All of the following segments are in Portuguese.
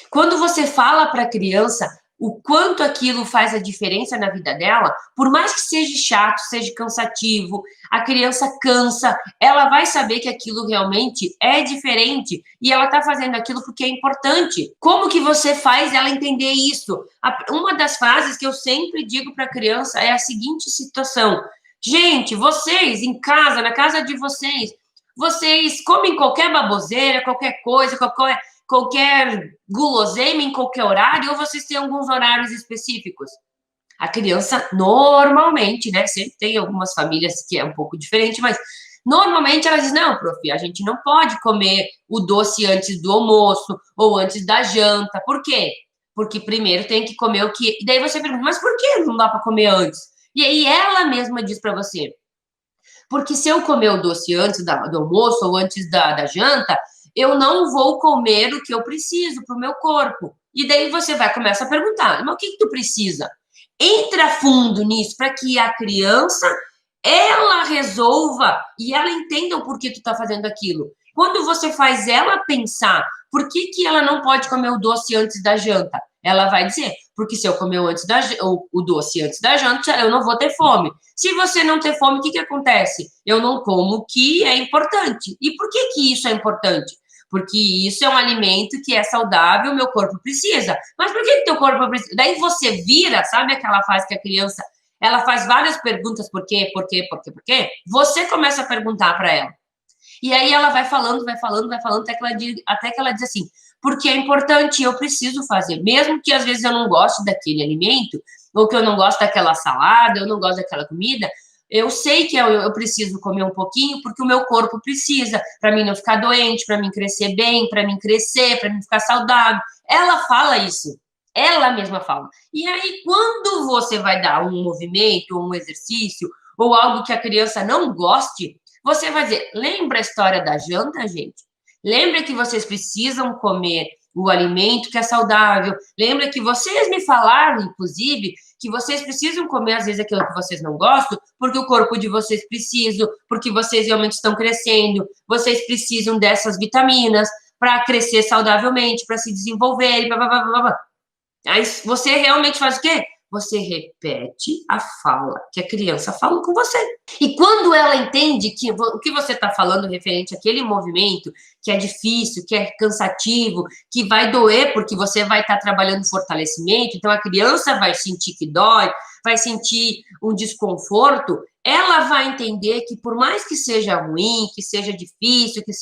Quando você fala para a criança o quanto aquilo faz a diferença na vida dela, por mais que seja chato, seja cansativo, a criança cansa, ela vai saber que aquilo realmente é diferente e ela está fazendo aquilo porque é importante. Como que você faz ela entender isso? Uma das frases que eu sempre digo para a criança é a seguinte situação: gente, vocês em casa, na casa de vocês, vocês comem qualquer baboseira, qualquer coisa, qualquer guloseima em qualquer horário, ou vocês têm alguns horários específicos? A criança, normalmente, né? Sempre tem algumas famílias que é um pouco diferente, mas normalmente ela diz: não, prof, a gente não pode comer o doce antes do almoço ou antes da janta. Por quê? Porque primeiro tem que comer o que. E daí você pergunta: mas por que não dá para comer antes? E aí ela mesma diz para você: porque se eu comer o doce antes do almoço ou antes da janta, eu não vou comer o que eu preciso para o meu corpo. E daí você vai começar a perguntar: mas o que tu precisa? Entra fundo nisso para que a criança ela resolva e ela entenda o porquê tu está fazendo aquilo. Quando você faz ela pensar por que ela não pode comer o doce antes da janta, ela vai dizer: porque se eu comer o doce antes da janta, eu não vou ter fome. Se você não ter fome, o que acontece? Eu não como o que é importante. E por que isso é importante? Porque isso é um alimento que é saudável, meu corpo precisa. Mas por que teu corpo precisa? Daí você vira, sabe aquela fase que a criança, ela faz várias perguntas: por quê, por quê, por quê, por quê? Você começa a perguntar para ela. E aí ela vai falando, vai falando, vai falando, até que ela diz assim: porque é importante, eu preciso fazer. Mesmo que às vezes eu não goste daquele alimento, ou que eu não gosto daquela salada, eu não gosto daquela comida, eu sei que eu preciso comer um pouquinho, porque o meu corpo precisa, para mim não ficar doente, para mim crescer bem, para mim crescer, para mim ficar saudável. Ela fala isso. Ela mesma fala. E aí, quando você vai dar um movimento, um exercício, ou algo que a criança não goste, você vai dizer: lembra a história da janta, gente? Lembra que vocês precisam comer o alimento que é saudável? Lembra que vocês me falaram, inclusive, que vocês precisam comer, às vezes, aquilo que vocês não gostam, porque o corpo de vocês precisa, porque vocês realmente estão crescendo, vocês precisam dessas vitaminas para crescer saudavelmente, para se desenvolver, blá, blá, blá, blá, blá. Aí você realmente faz o quê? Você repete a fala que a criança falou com você. E quando ela entende que o que você está falando referente àquele movimento, que é difícil, que é cansativo, que vai doer porque você vai estar trabalhando fortalecimento, então a criança vai sentir que dói, vai sentir um desconforto, ela vai entender que por mais que seja ruim, que seja difícil, que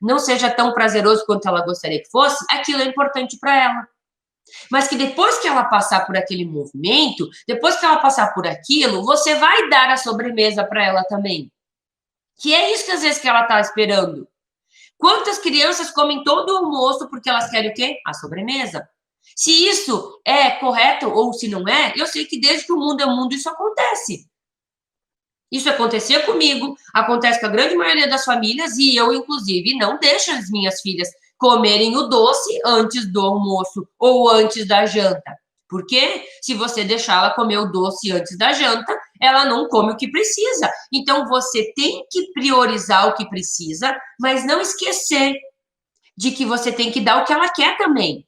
não seja tão prazeroso quanto ela gostaria que fosse, aquilo é importante para ela. Mas que depois que ela passar por aquele movimento, depois que ela passar por aquilo, você vai dar a sobremesa para ela também. Que é isso que às vezes que ela está esperando. Quantas crianças comem todo o almoço porque elas querem o quê? A sobremesa. Se isso é correto ou se não é, eu sei que desde que o mundo é mundo isso acontece. Isso acontecia comigo, acontece com a grande maioria das famílias e eu, inclusive, não deixo as minhas filhas comerem o doce antes do almoço ou antes da janta. Porque se você deixar ela comer o doce antes da janta, ela não come o que precisa. Então, você tem que priorizar o que precisa, mas não esquecer de que você tem que dar o que ela quer também.